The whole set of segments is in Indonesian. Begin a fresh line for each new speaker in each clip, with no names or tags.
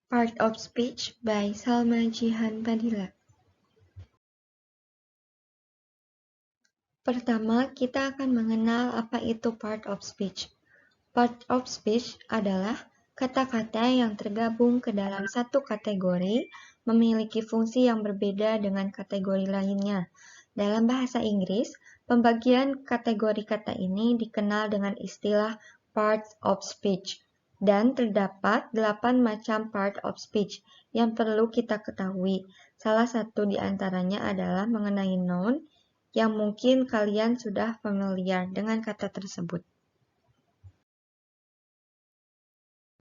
Part of Speech by Salma Jihan Padilla. Pertama, kita akan mengenal apa itu part of speech. Part of speech adalah kata-kata yang tergabung ke dalam satu kategori, memiliki fungsi yang berbeda dengan kategori lainnya. Dalam bahasa Inggris, pembagian kategori kata ini dikenal dengan istilah parts of speech. Dan terdapat 8 macam part of speech yang perlu kita ketahui. Salah satu di antaranya adalah mengenai noun, yang mungkin kalian sudah familiar dengan kata tersebut.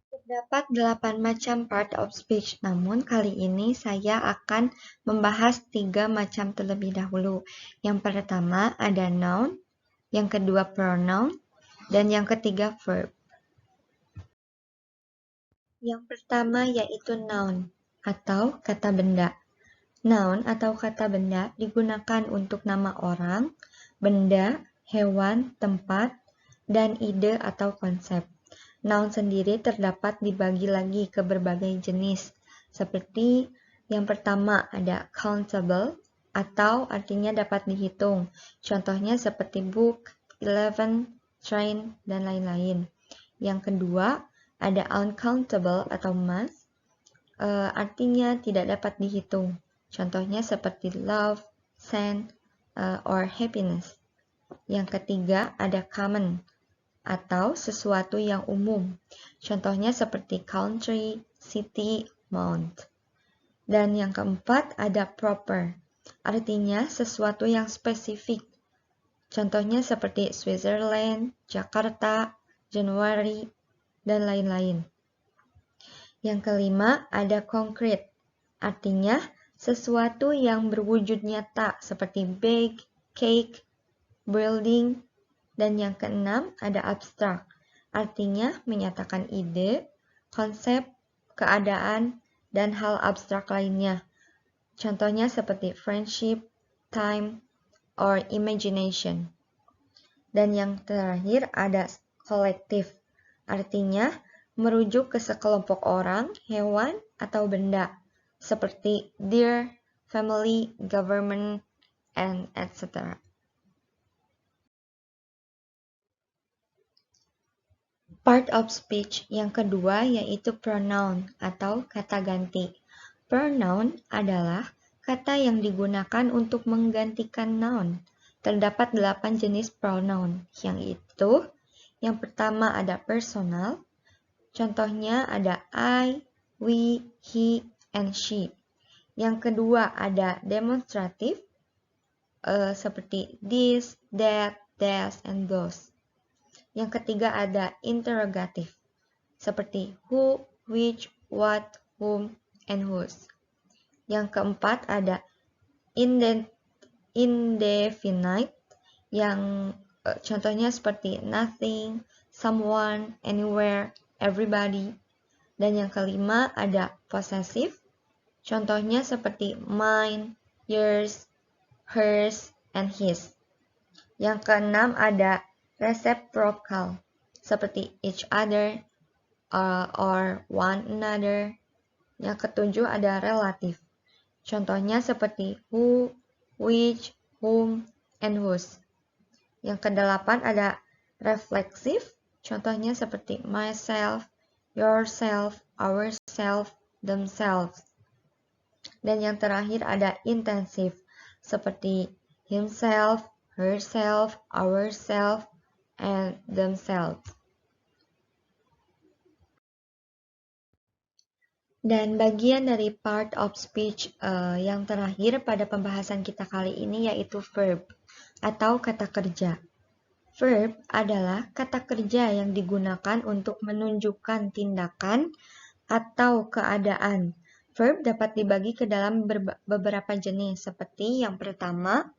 Terdapat 8 macam part of speech, namun kali ini saya akan membahas 3 macam terlebih dahulu. Yang pertama ada noun, yang kedua pronoun, dan yang ketiga verb. Yang pertama yaitu noun atau kata benda. Noun atau kata benda digunakan untuk nama orang, benda, hewan, tempat, dan ide atau konsep. Noun sendiri terdapat dibagi lagi ke berbagai jenis, seperti yang pertama ada countable atau artinya dapat dihitung. Contohnya seperti book, 11, train, dan lain-lain. Yang kedua ada uncountable atau mass, artinya tidak dapat dihitung. Contohnya seperti love, sand, or happiness. Yang ketiga ada common atau sesuatu yang umum. Contohnya seperti country, city, mount. Dan yang keempat ada proper, artinya sesuatu yang spesifik. Contohnya seperti Switzerland, Jakarta, January, dan lain-lain. Yang kelima ada concrete, artinya sesuatu yang berwujud nyata seperti bake, cake, building. Dan yang keenam ada abstrak, artinya menyatakan ide, konsep, keadaan, dan hal abstrak lainnya. Contohnya seperti friendship, time, or imagination. Dan yang terakhir ada kolektif, artinya merujuk ke sekelompok orang, hewan, atau benda, seperti their, family, government, and etc. Part of speech yang kedua yaitu pronoun atau kata ganti. Pronoun adalah kata yang digunakan untuk menggantikan noun. Terdapat 8 jenis pronoun, yang pertama ada personal. Contohnya ada I, we, he, and she. Yang kedua ada demonstrative, seperti this, that, and those. Yang ketiga ada interrogative, seperti who, which, what, whom, and whose. Yang keempat ada indefinite, yang contohnya seperti nothing, someone, anywhere, everybody. Dan yang kelima ada possessive, contohnya seperti mine, yours, hers, and his. Yang keenam ada reciprocal, seperti each other or one another. Yang ketujuh ada relative, contohnya seperti who, which, whom, and whose. Yang kedelapan ada reflexive, contohnya seperti myself, yourself, ourself, themselves. Dan yang terakhir ada intensive, seperti himself, herself, ourself, and themselves. Dan bagian dari part of speech yang terakhir pada pembahasan kita kali ini yaitu verb atau kata kerja. Verb adalah kata kerja yang digunakan untuk menunjukkan tindakan atau keadaan. Verb dapat dibagi ke dalam beberapa jenis, seperti yang pertama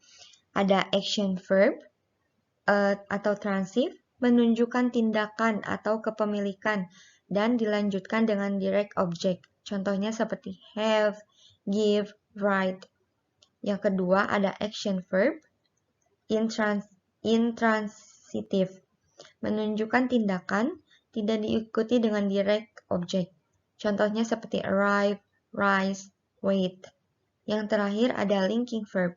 ada action verb atau transitive, menunjukkan tindakan atau kepemilikan dan dilanjutkan dengan direct object. Contohnya seperti have, give, write. Yang kedua ada action verb intransitive, menunjukkan tindakan tidak diikuti dengan direct object. Contohnya seperti arrive, rise, wait. Yang terakhir ada linking verb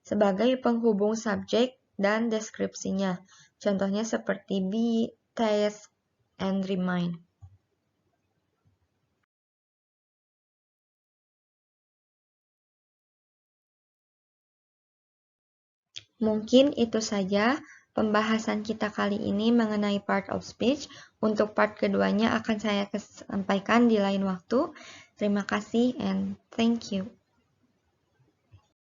sebagai penghubung subjek dan deskripsinya. Contohnya seperti be, taste, and remind. Mungkin itu saja pembahasan kita kali ini mengenai part of speech. Untuk part keduanya akan saya sampaikan di lain waktu. Terima kasih and thank you.